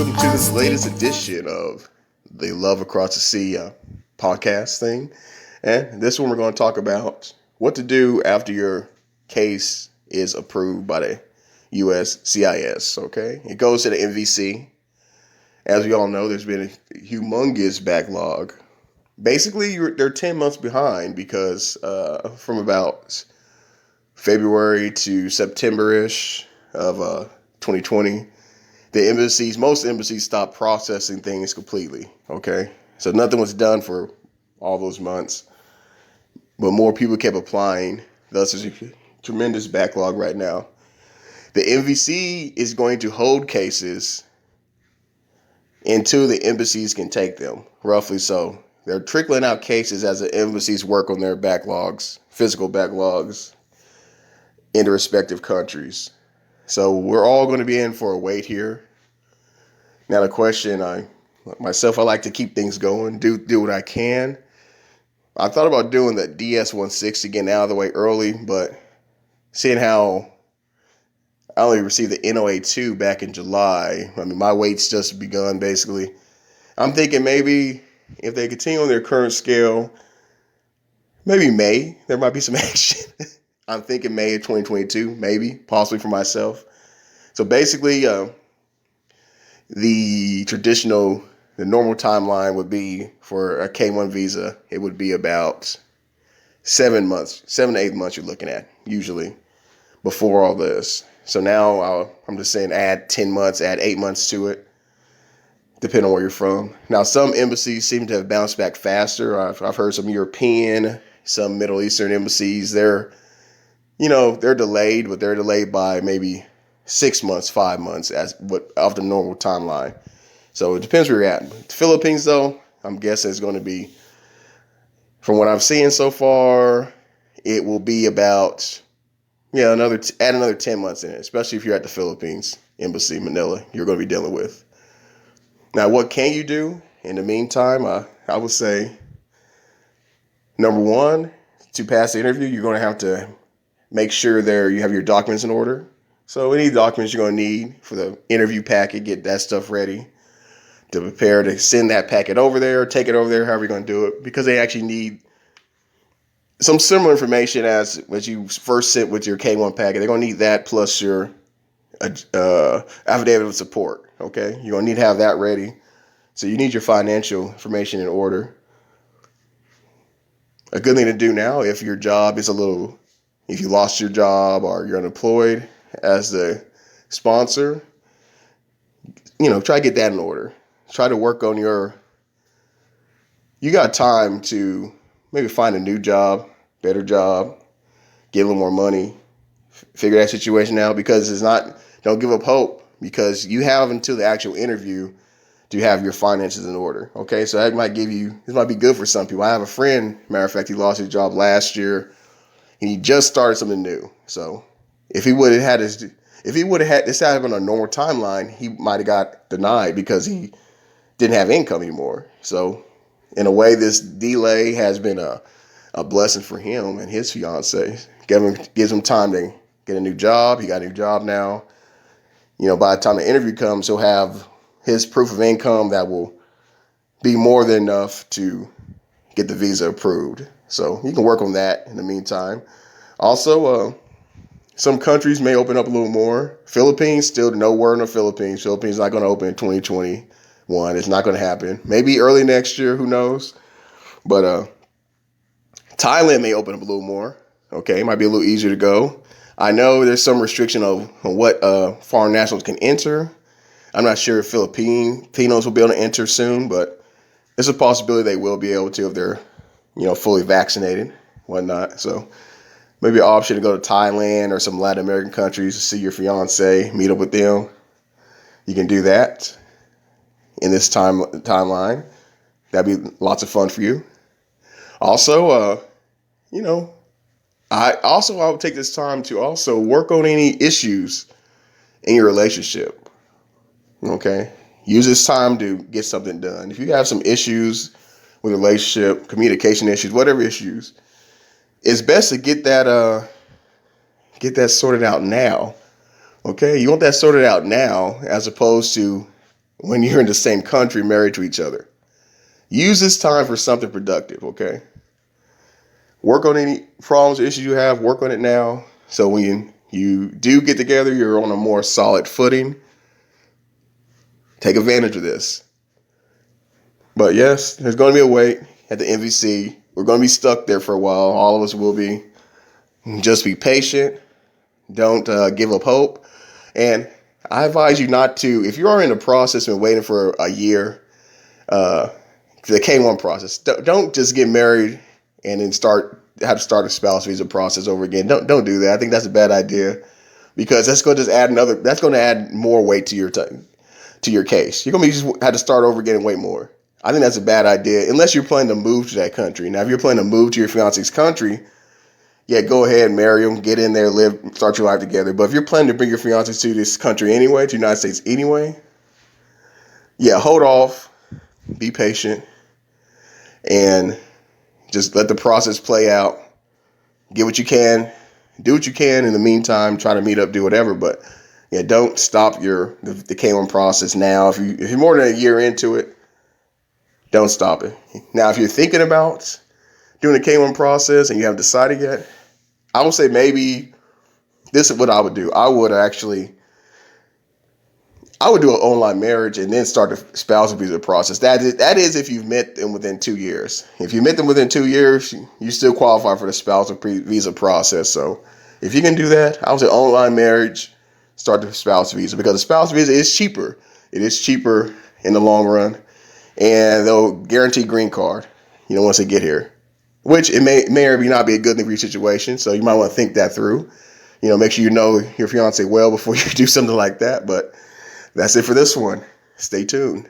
welcome to this latest edition of the Love Across the Sea podcast thing. And this one we're going to talk about what to do after your case is approved by the USCIS. Okay, it goes to the MVC. As we all know, there's been a humongous backlog. Basically, they're 10 months behind because from about February to September-ish of 2020, most embassies stopped processing things completely. Okay, so nothing was done for all those months, but more people kept applying. Thus, there's a tremendous backlog right now. The MVC is going to hold cases until the embassies can take them, roughly so. They're trickling out cases as the embassies work on their backlogs, physical backlogs, in the respective countries. So we're all going to be in for a wait here. Now the question, I like to keep things going, do what I can. I thought about doing the DS-160, getting out of the way early, but seeing how I only received the NOA-2 back in July, my wait's just begun basically. I'm thinking maybe if they continue on their current scale, maybe May, there might be some action. I'm thinking May of 2022, maybe, possibly for myself. So basically, the normal timeline would be for a K1 visa, it would be about 7 to 8 months you're looking at, usually, before all this. So now I'm just saying add 10 months, add 8 months to it, depending on where you're from. Now, some embassies seem to have bounced back faster. I've heard some European, some Middle Eastern embassies, they're delayed, but they're delayed by maybe 6 months, 5 months off the normal timeline. So it depends where you're at. The Philippines, though, I'm guessing it's going to be, from what I'm seeing so far, it will be about add another 10 months in it, especially if you're at the Philippines embassy, Manila, you're going to be dealing with. Now, what can you do in the meantime? I would say, number one, to pass the interview, you're going to have to make sure you have your documents in order. So any documents you're going to need for the interview packet, get that stuff ready to prepare to send that packet over there, take it over there, however you're going to do it, because they actually need some similar information as you first sent with your K1 packet. They're going to need that plus your affidavit of support. Okay, you're going to need to have that ready. So you need your financial information in order. A good thing to do now, if your job is if you lost your job or you're unemployed, as the sponsor, try to get that in order. Try to work on you got time to maybe find a new job, better job, get a little more money, figure that situation out, because don't give up hope, because you have until the actual interview to have your finances in order. Okay, so this might be good for some people. I have a friend, matter of fact, he lost his job last year and he just started something new. So if he would have had this on a normal timeline, he might have got denied because he didn't have income anymore. So in a way, this delay has been a blessing for him and his fiance. Gives him time to get a new job. He got a new job now. By the time the interview comes, he'll have his proof of income that will be more than enough to get the visa approved. So you can work on that in the meantime. Also, some countries may open up a little more. Philippines, still no word on the Philippines. Philippines not going to open in 2021. It's not going to happen. Maybe early next year, who knows? But Thailand may open up a little more. Okay, it might be a little easier to go. I know there's some restriction on what foreign nationals can enter. I'm not sure if Filipinos will be able to enter soon, but it's a possibility they will be able to if they're, fully vaccinated, whatnot. So maybe an option to go to Thailand or some Latin American countries to see your fiance, meet up with them. You can do that in this timeline. That'd be lots of fun for you. Also, I would take this time to also work on any issues in your relationship. Okay, use this time to get something done. If you have some issues with a relationship, communication issues, whatever issues, it's best to get that sorted out now. Okay, you want that sorted out now, as opposed to when you're in the same country married to each other. Use this time for something productive, okay? Work on any problems or issues you have, work on it now. So when you do get together, you're on a more solid footing. Take advantage of this. But yes, there's going to be a wait at the MVC. We're going to be stuck there for a while. All of us will be. Just be patient. Don't give up hope. And I advise you not to, if you are in the process and waiting for a year, the K-1 process, don't just get married and then have to start a spouse visa process over again. Don't do that. I think that's a bad idea, because that's going to just that's going to add more weight to your case. You're going to just have to start over again and wait more. I think that's a bad idea, unless you're planning to move to that country. Now, if you're planning to move to your fiance's country, yeah, go ahead, marry him, get in there, live, start your life together. But if you're planning to bring your fiance to this country anyway, to the United States anyway, yeah, hold off, be patient, and just let the process play out. Get what you can, do what you can in the meantime, try to meet up, do whatever. But yeah, don't stop the K-1 process now. If you're more than a year into it, don't stop it. Now, if you're thinking about doing the K-1 process and you haven't decided yet, I would say maybe this is what I would do. I would do an online marriage and then start the spousal visa process. That is if you've met them within 2 years. If you met them within 2 years, you still qualify for the spousal visa process. So if you can do that, I would say online marriage, start the spousal visa, because the spousal visa is cheaper. It is cheaper in the long run. And they'll guarantee green card, once they get here, which it may or may not be a good thing for your situation. So you might want to think that through. Make sure you know your fiance well before you do something like that. But that's it for this one. Stay tuned.